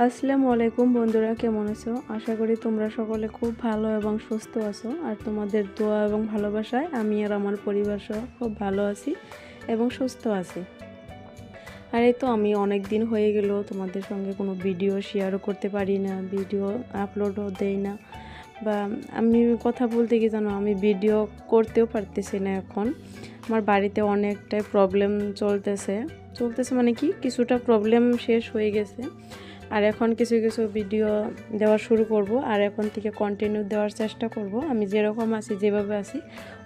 আসসালামু আলাইকুম বন্ধুরা, কেমন আছো? আশা করি তোমরা সকলে খুব ভালো এবং সুস্থ আছো। আর তোমাদের দোয়া এবং ভালোবাসায় আমি আর আমার পরিবার সহ খুব ভালো আছি এবং সুস্থ আছি। আর এই তো আমি অনেক দিন হয়ে গেল তোমাদের সঙ্গে কোনো ভিডিও শেয়ারও করতে পারি না, ভিডিও আপলোডও দেই না, বা আমি কথা বলতে কি জানো, আমি ভিডিও করতেও পারতেছি না। এখন আমার বাড়িতে অনেকটাই প্রবলেম চলতেছে মানে কি, কিছুটা প্রবলেম শেষ হয়ে গেছে। আর এখন কিছু কিছু ভিডিও দেওয়া শুরু করব, আর এখন থেকে কন্টিনিউ দেওয়ার চেষ্টা করব। আমি যেরকম আছি, যেভাবে আছি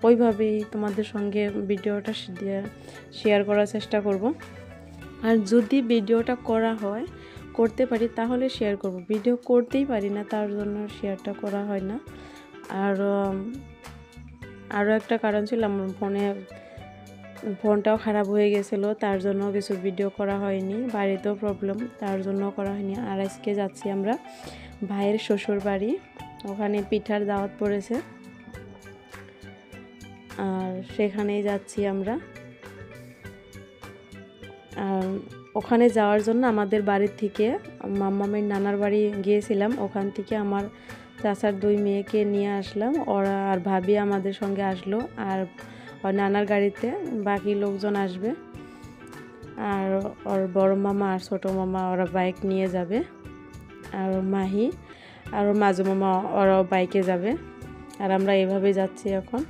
ওইভাবেই তোমাদের সঙ্গে ভিডিওটা শেয়ার করার চেষ্টা করব। আর যদি ভিডিওটা করতে পারি তাহলে শেয়ার করব, ভিডিও করতেই পারি না, তার জন্য শেয়ারটা করা হয় না। আর আরও একটা কারণ ছিল, আমার ফোনটাও খারাপ হয়ে গেছিলো, তার জন্য কিছু ভিডিও করা হয়নি। বাড়িতেও প্রবলেম, তার জন্য করা হয়নি। আর আজকে যাচ্ছি আমরা ভাইয়ের শ্বশুর বাড়ি, ওখানে পিঠার দাওয়াত পড়েছে, আর সেখানেই যাচ্ছি আমরা। আর ওখানে যাওয়ার জন্য আমাদের বাড়ির থেকে মাম্মামের নানার বাড়ি গিয়েছিলাম, ওখান থেকে আমার চাচার 2 মেয়েকে নিয়ে আসলাম, ওরা আর ভাবি আমাদের সঙ্গে আসলো। আর ওর নানার গাড়িতে বাকি লোকজন আসবে, আর ওর বড় মামা আর ছোটো মামা ওরা বাইক নিয়ে যাবে, আর ওর মাহি আর ওর মাজু মামা ওরাও বাইকে যাবে। আর আমরা এভাবে যাচ্ছি। এখন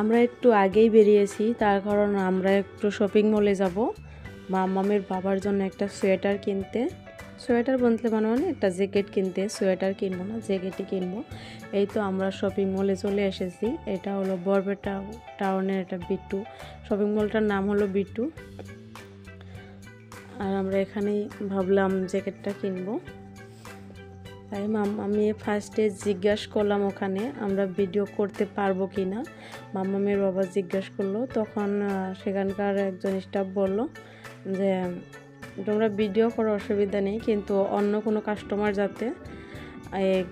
আমরা একটু আগেই বেরিয়েছি, তার কারণ আমরা একটু শপিং মলে যাব মামামের বাবার জন্য একটা সোয়েটার কিনতে। সোয়েটার বলতে মানে একটা জ্যাকেট কিনতে, সোয়েটার কিনবো না, জ্যাকেটই কিনবো। এই তো আমরা শপিং মলে চলে এসেছি। এটা হলো বরপেটা টাউনের একটা বিট্টু, শপিং মলটার নাম হলো বিট্টু। আর আমরা এখানেই ভাবলাম জ্যাকেটটা কিনবো। তাই আমি ফার্স্টে জিজ্ঞাসা করলাম ওখানে আমরা ভিডিও করতে পারবো কি না। মাম্মামের বাবা জিজ্ঞাসা করলো, তখন সেখানকার একজন স্টাফ বলল যে তোমরা ভিডিও করো, অসুবিধা নেই, কিন্তু অন্য কোনো কাস্টমার যাতে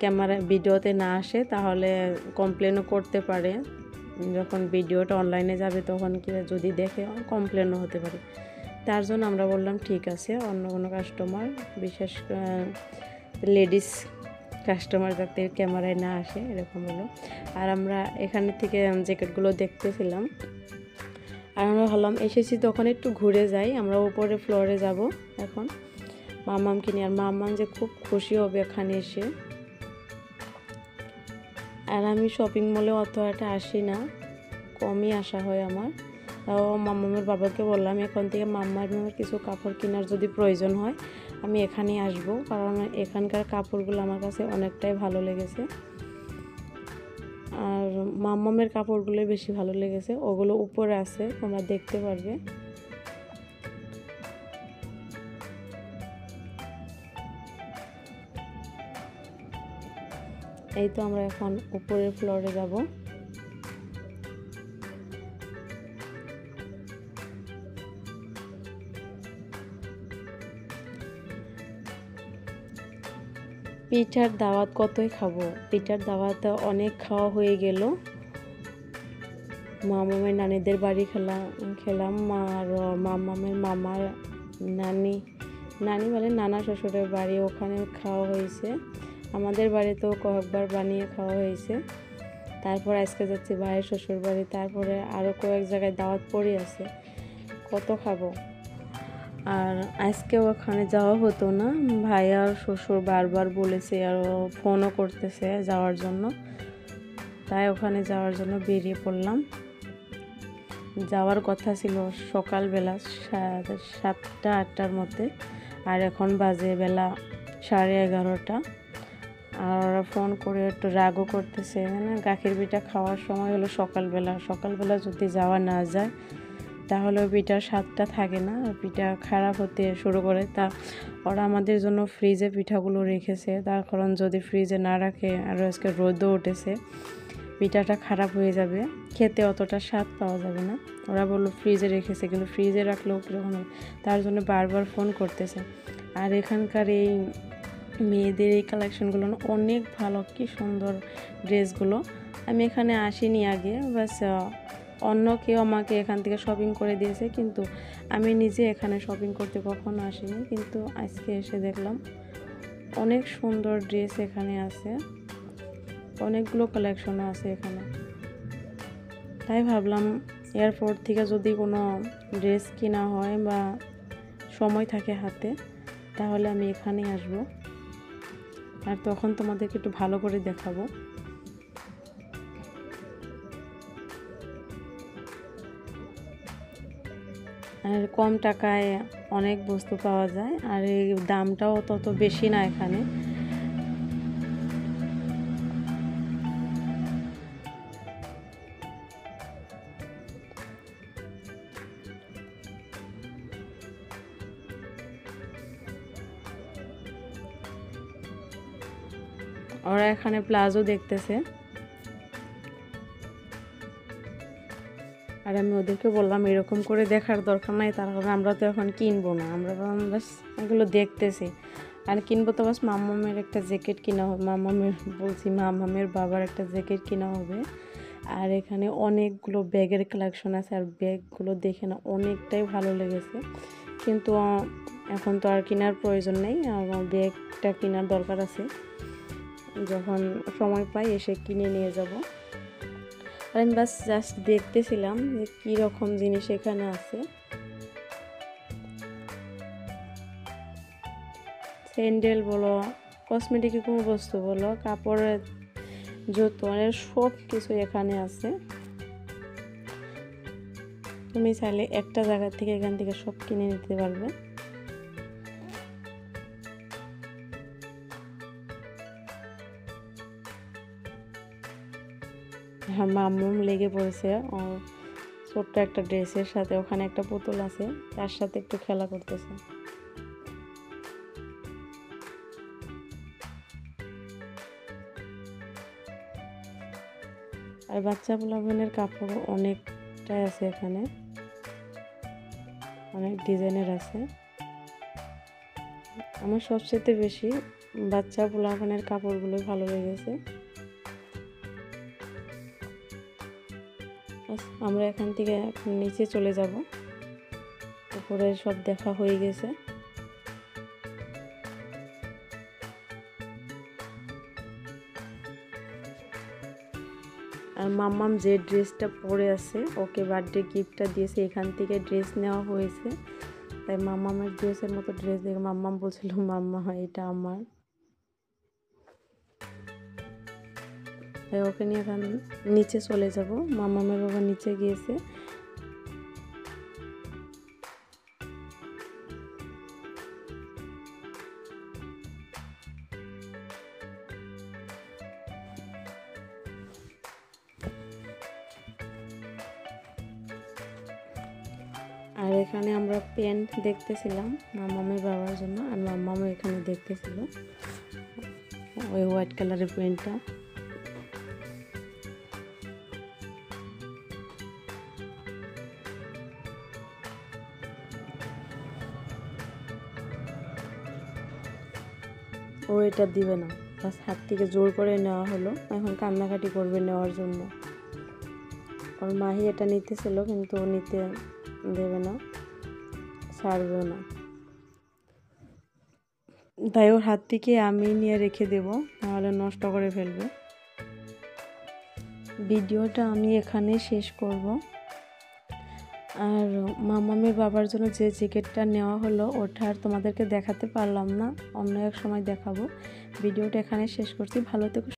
ক্যামেরা ভিডিওতে না আসে তাহলে কমপ্লেনও করতে পারে। যখন ভিডিওটা অনলাইনে যাবে তখন কি যদি দেখে কমপ্লেনও হতে পারে। তার জন্য আমরা বললাম ঠিক আছে, অন্য কোনো কাস্টমার, বিশেষ লেডিস কাস্টমার যাতে ক্যামেরায় না আসে, এরকম হলো। আর আমরা এখানে থেকে জ্যাকেটগুলো দেখতেছিলাম। আর আমরা ভাবলাম এসেছি তখন একটু ঘুরে যাই, আমরা উপরে ফ্লোরে যাব এখন মাম্মামকে নিয়ে। আর মাম্মাম যে খুব খুশি হবে এখানে এসে। আর আমি শপিং মলে অত একটা আসি না, কমই আসা হয় আমার। তাও মাম্মামের বাবাকে বললাম এখন থেকে মাম্মার কিছু কাপড় কেনার যদি প্রয়োজন হয় আমি এখানেই আসব, কারণ এখানকার কাপড়গুলো আমার কাছে অনেকটাই ভালো লেগেছে। আর মাম্মামের কাপড়গুলো বেশি ভালো লেগেছে, ওগুলো উপরে আছে, তোমরা দেখতে পারবে। এই তো আমরা এখন উপরের ফ্লোরে যাব। পিঠার দাওয়াত কতই খাবো, পিঠার দাওয়াত অনেক খাওয়া হয়ে গেল। মামামের নানিদের বাড়ি খেলাম, আর মামামের মামার নানি বলে নানা শ্বশুরের বাড়ি, ওখানে খাওয়া হয়েছে। আমাদের বাড়িতেও কয়েকবার বানিয়ে খাওয়া হয়েছে। তারপর আজকে যাচ্ছি ভাইয়ের শ্বশুর বাড়ি, তারপরে আরও কয়েক জায়গায় দাওয়াত পড়ে আছে, কত খাবো। আর আজকে ওখানে যাওয়া হতো না, ভাই আর শ্বশুর বারবার বলেছে আর ফোনও করতেছে যাওয়ার জন্য, তাই ওখানে যাওয়ার জন্য বেরিয়ে পড়লাম। যাওয়ার কথা ছিল সকালবেলা 7টা-8টার মধ্যে, আর এখন বাজে বেলা 11:30। আর ওরা ফোন করে একটু রাগও করতেছে, মানে গাখির পিঠা খাওয়ার সময় হলো সকালবেলা যদি যাওয়া না যায় তাহলে পিঠার স্বাদটা থাকে না, আর পিঠা খারাপ হতে শুরু করে। তা ওরা আমাদের জন্য ফ্রিজে পিঠাগুলো রেখেছে, তার কারণ যদি ফ্রিজে না রাখে, আর আজকে রোদও উঠেছে, পিঠাটা খারাপ হয়ে যাবে, খেতে অতটা স্বাদ পাওয়া যাবে না। ওরা বললো ফ্রিজে রেখেছে, কিন্তু ফ্রিজে রাখলেও কীরকম হবে, তার জন্য বারবার ফোন করতেছে। আর এখানকার এই মেয়েদের এই কালেকশনগুলো অনেক ভালো, কি সুন্দর ড্রেসগুলো। আমি এখানে আসিনি আগে, বাস অন্য কেউ আমাকে এখান থেকে শপিং করে দিয়েছে, কিন্তু আমি নিজে এখানে শপিং করতে কখনো আসিনি, কিন্তু আজকে এসে দেখলাম অনেক সুন্দর ড্রেস এখানে আছে, অনেকগুলো কালেকশনও আছে এখানে। তাই ভাবলাম এয়ারপোর্ট থেকে যদি কোনো ড্রেস কিনা হয় বা সময় থাকে হাতে, তাহলে আমি এখানেই আসবো, আর তখন তোমাদেরকে একটু ভালো করে দেখাবো। আর কম টাকায় অনেক বস্তু পাওয়া যায়, আর এই দামটাও তত বেশি না এখানে। ওরা এখানে প্লাজো দেখতেছে, আর আমি ওদেরকে বললাম এরকম করে দেখার দরকার নাই, তার কারণ আমরা তো এখন কিনবো না, আমরা বাস এগুলো দেখতেছি। আর কিনবো তো বাস মাম্মামের একটা জ্যাকেট কিনা হবে, মাম্মামের বাবার একটা জ্যাকেট কিনা হবে। আর এখানে অনেকগুলো ব্যাগের কালেকশন আছে, আর ব্যাগগুলো দেখে না অনেকটাই ভালো লেগেছে, কিন্তু এখন তো আর কেনার প্রয়োজন নেই, ব্যাগটা কেনার দরকার আছে, যখন সময় পাই এসে কিনে নিয়ে যাব। আর আমি বাস জাস্ট দেখতেছিলাম যে কীরকম জিনিস এখানে আছে। স্যান্ডেল বলো, কসমেটিকের কোনো বস্তু বলো, কাপড়ের জুতো, সব কিছু এখানে আছে। তুমি চাইলে একটা জায়গা থেকে এখান থেকে সব কিনে নিতে পারবে। হ্যাঁ, মাম্মাম লেগে পড়েছে ছোট্ট একটা ড্রেসের সাথে, ওখানে একটা পুতুল আছে, তার সাথে একটু খেলা করতেছে। আর বাচ্চা পোলাপানের কাপড় অনেকটাই আছে এখানে, অনেক ডিজাইনের আছে। আমার সবচেয়ে বেশি বাচ্চা পোলাপানের কাপড়গুলো ভালো লেগেছে। আমরা এখান থেকে নিচে চলে যাব, উপরে সব দেখা হয়ে গেছে। আর মাম্মাম যে ড্রেসটা পরে আছে, ওকে বার্থডে গিফটটা দিয়েছে, এখান থেকে ড্রেস নেওয়া হয়েছে। তাই মাম্মামের ড্রেসের মতো ড্রেস দেখে মাম্মাম বলছিল মাম্মা এটা আমার। তাই ওকে নিয়ে এখন নিচে চলে যাব, মাম্মামের বাবা নিচে গিয়েছে। আর এখানে আমরা প্যান্ট দেখতেছিলাম মাম্মামের বাবার জন্য, আর মাম্মামও এখানে দেখতেছিল ওই হোয়াইট কালারের প্যান্টটা। ও এটা দিবে না, বাস হাত থেকে জোর করে নেওয়া হলো, এখন কান্নাকাটি করবে নেওয়ার জন্য। ওর মাহি এটা নিতেছিল, কিন্তু ও নিতে দেবে না, ছাড়বেও না। তাই ওর হাত থেকে আমি নিয়ে রেখে দেব, নাহলে নষ্ট করে ফেলবে। ভিডিওটা আমি এখানে শেষ করব। আর মাম্মামের বাবার জন্য যে জ্যাকেটটা নেওয়া হলো, ওটা আর তোমাদেরকে দেখাতে পারলাম না, অন্য এক সময় দেখাবো। ভিডিওটা এখানে শেষ করছি, ভালো থেকো।